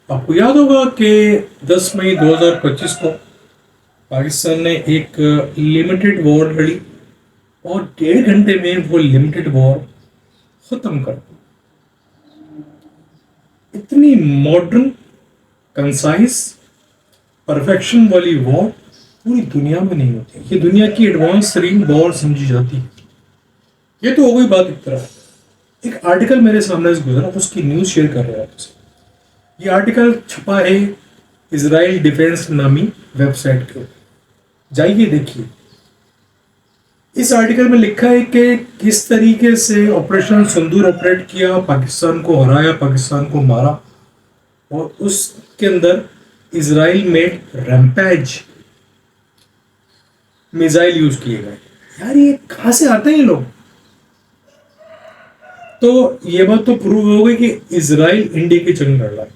आपको याद होगा कि 10 मई 2025 को पाकिस्तान ने एक लिमिटेड वॉर लड़ी और 1.5 घंटे में वो लिमिटेड वॉर खत्म कर दी। इतनी मॉडर्न, कंसाइज, परफेक्शन वाली वॉर पूरी दुनिया में नहीं होती। ये दुनिया की एडवांस तरीन वॉर समझी जाती है। ये तो हो गई बात एक तरह। एक आर्टिकल मेरे सामने से गुजरा, उसकी न्यूज शेयर कर रहा है। ये आर्टिकल छपा है इजराइल डिफेंस नामी वेबसाइट के ऊपर, जाइए देखिए। इस आर्टिकल में लिखा है कि किस तरीके से ऑपरेशन सिंदूर ऑपरेट किया, पाकिस्तान को हराया, पाकिस्तान को मारा, और उसके अंदर इजराइल में रैम्पेज मिसाइल यूज किए गए। यार ये कहां से आते हैं ये लोग? तो ये बात तो प्रूव हो गई कि इजराइल इंडिया की जंग लड़ रहा है।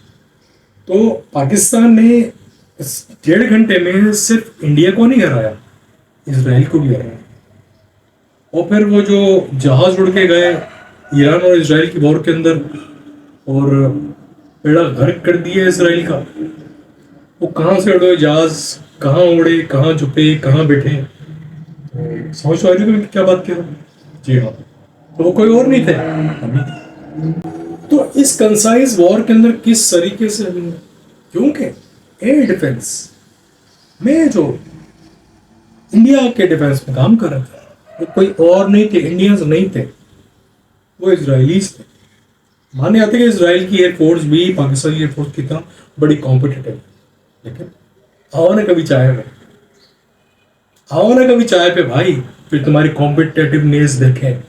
तो पाकिस्तान ने इस 1.5 घंटे में सिर्फ इंडिया को नहीं हराया, इजराइल को भी हराया। और फिर वो जो जहाज उड़ के गए ईरान और इजराइल की वॉर के अंदर और बेड़ा गर्क कर दिया इसराइल का, वो कहाँ से उड़े जहाज, कहाँ उड़े, कहाँ छुपे, कहाँ बैठे? समझ पा रही हो क्या बात कर रहा हूँ? जी हाँ, तो वो कोई और नहीं थे, हम ही थे। तो इस कंसाइज वॉर के अंदर किस तरीके से, क्योंकि एयर डिफेंस में जो इंडिया के डिफेंस में काम कर रहे थे वो कोई और नहीं थे, इंडियंस नहीं थे, वो इजरायलीज थे। माने जाते कि इजराइल की एयरफोर्स भी पाकिस्तानी एयरफोर्स की तरह बड़ी कॉम्पिटिटिव है, लेकिन आओ ना कभी चाय पे, आओ ना कभी चाय पे भाई, फिर तुम्हारी कॉम्पिटिटिवनेस देखें।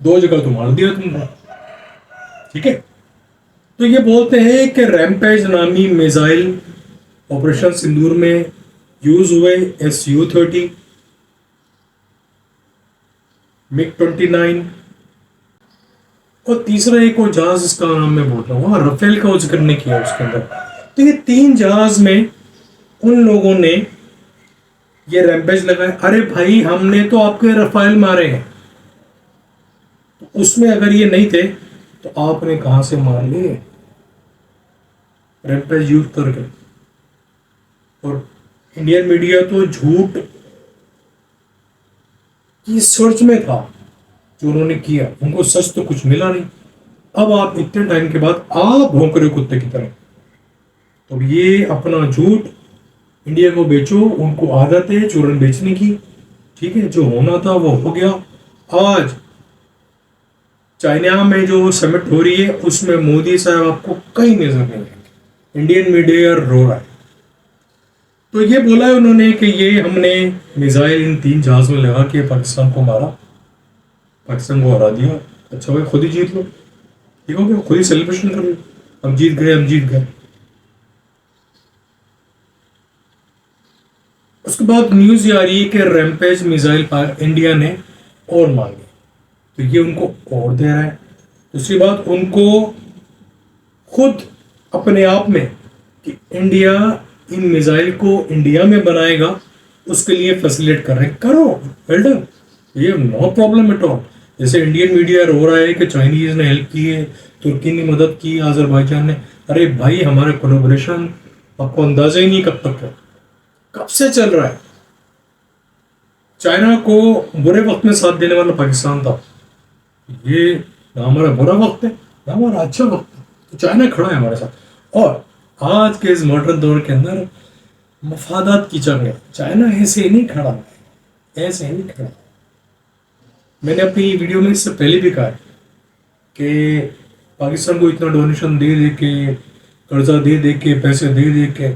2 जगह तो मार दिया तुमने, ठीक है। तो ये बोलते हैं कि रैम्पेज नामी मिसाइल ऑपरेशन सिंदूर में यूज हुए Su-30, MiG-29 और तीसरा एक और जहाज, इसका नाम मैं बोल रहा हूँ, राफेल का जिक्र नहीं किया उसके अंदर। तो ये 3 जहाज में उन लोगों ने ये रैम्पेज लगाए। अरे भाई, हमने तो आपके राफेल मारे हैं, तो उसमें अगर ये नहीं थे तो आपने कहां से मार लिए रैम्पेज यूज करके? और इंडियन मीडिया तो झूठ की सर्च में था जो उन्होंने किया, उनको सच तो कुछ मिला नहीं। अब आप इतने टाइम के बाद आप भौंक रहे हो कुत्ते की तरह। तो ये अपना झूठ इंडिया को बेचो, उनको आदत है चूरन बेचने की, ठीक है। जो होना था वो हो गया। आज चाइना में जो समिट हो रही है उसमें मोदी साहब आपको कहीं नजर नहीं आएंगे। इंडियन मीडिया रो रहा है। तो ये बोला है उन्होंने कि ये हमने मिसाइल इन 3 जहाज में लगा के पाकिस्तान को मारा, पाकिस्तान को हरा दिया। अच्छा भाई, खुद ही जीत लो, ठीक हो गया, खुद ही सेलिब्रेशन कर लो, हम जीत गए, हम जीत गए। उसके बाद न्यूज ये आ रही है कि रैम्पेज मिसाइल इंडिया ने और मांगे, तो ये उनको और दे रहा है। दूसरी बात, उनको खुद अपने आप में कि इंडिया इन मिसाइल को इंडिया में बनाएगा उसके लिए फैसिलिटेट कर रहे हैं। करो, वेल डन, ये नो प्रॉब्लम एट ऑल। जैसे इंडियन मीडिया रो रहा है कि चाइनीज ने हेल्प की है, तुर्की ने मदद की, अजरबैजान ने। अरे भाई, हमारा कोलैबोरेशन आपको अंदाजा ही नहीं कब तक है, कब से चल रहा है। चाइना को बुरे वक्त में साथ देने वाला पाकिस्तान था। ये ना हमारा बुरा वक्त है ना हमारा अच्छा वक्त है, तो चाइना खड़ा है हमारे साथ। और आज के इस मॉडर्न दौर के अंदर मफादात की जंग है, चाइना ऐसे ही नहीं खड़ा है, ऐसे ही नहीं खड़ा। मैंने अपनी वीडियो में इससे पहले भी कहा कि पाकिस्तान को इतना डोनेशन दे दे के, कर्जा दे दे के, पैसे दे दे के,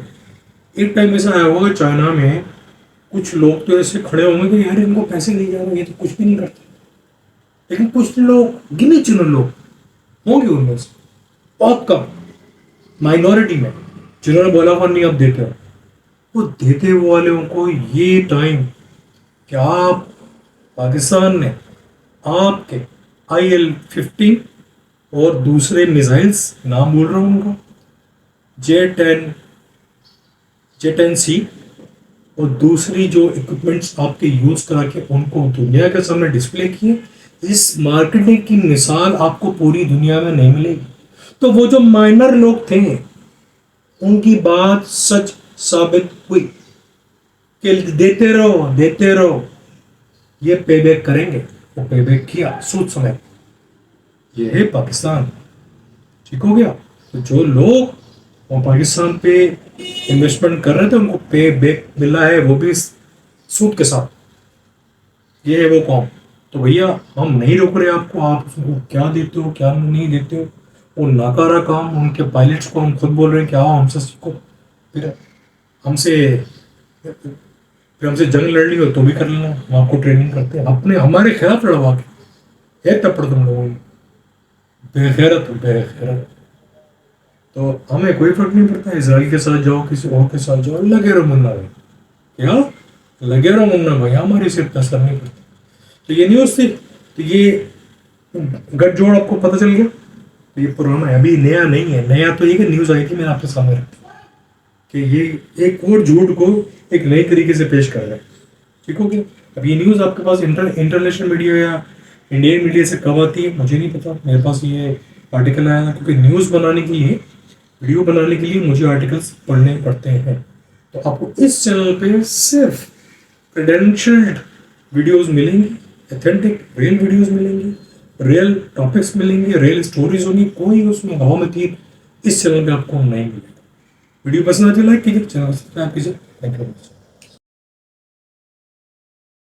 एक टाइम ऐसा आया होगा चाइना में कुछ लोग तो ऐसे खड़े होंगे कि यार इनको पैसे नहीं जा रहे, ये तो कुछ भी नहीं करते। लेकिन कुछ लोग, गिने चुने लोग होंगे उनमें से, बहुत कम माइनॉरिटी में, जिन्होंने बोला और नहीं अब देते हो, वो देते वाले को ये टाइम कि आप पाकिस्तान ने आपके IL-15 और दूसरे मिसाइल्स, नाम बोल रहा हूँ उनका, J-10C और दूसरी जो इक्विपमेंट्स आपके यूज करा के उनको दुनिया के सामने डिस्प्ले किए। इस मार्केटिंग की मिसाल आपको पूरी दुनिया में नहीं मिलेगी। तो वो जो माइनर लोग थे उनकी बात सच साबित हुई कि देते रहो, ये पेबैक करेंगे। वो पेबैक किया सूद समय। ये है पाकिस्तान। ठीक हो गया। तो जो लोग वो पाकिस्तान पे इन्वेस्टमेंट कर रहे थे उनको पे बैक मिला है, वो भी सूद के साथ। ये है वो कौम। तो भैया हम नहीं रोक रहे आपको, आप उसको क्या देते हो क्या नहीं देते हो, वो नाकारा काम उनके पायलट्स को हम खुद बोल रहे हैं कि आओ हमसे सीखो। फिर हमसे फिर हमसे जंग लड़नी हो तो भी कर लेना, हम आपको ट्रेनिंग करते हैं अपने हमारे खिलाफ लड़वा के। है तपड़ तुम लोगों की, बेगैरत हो बेगैरत। तो हमें कोई फर्क नहीं पड़ता, इसराइल के साथ जाओ किसी और के साथ जाओ, लगे रहो मुन्ना भाई। क्या लगे रहो मुन्ना भाई, हमारे सिर्फ असर नहीं पड़ता। तो ये न्यूज़ थी। तो ये गठजोड़ आपको पता चल गया। तो ये पुराना है, अभी नया नहीं है। नया तो ये कि न्यूज़ आई थी, मैंने आपके सामने रखी कि ये एक और झूठ को एक नए तरीके से पेश कर रहे हैं। ठीक हो गया। अब ये न्यूज़ आपके पास इंटरनेशनल मीडिया या इंडियन मीडिया से कब आती है मुझे नहीं पता। मेरे पास ये आर्टिकल आया क्योंकि न्यूज़ बनाने के लिए, वीडियो बनाने के लिए मुझे आर्टिकल्स पढ़ने पड़ते हैं। तो आपको इस चैनल पे सिर्फ क्रेडेंशियल्ड वीडियोस मिलेंगी, ऑथेंटिक रियल वीडियोस मिलेंगी, रियल टॉपिक्स मिलेंगे, रियल स्टोरीज होंगी, कोई उसमें हवा में तीर इस चैनल पे आपको नहीं मिलेगा। वीडियो पसंद आती है लाइक कीजिए, चैनल को सब्सक्राइब कीजिए। Thank you.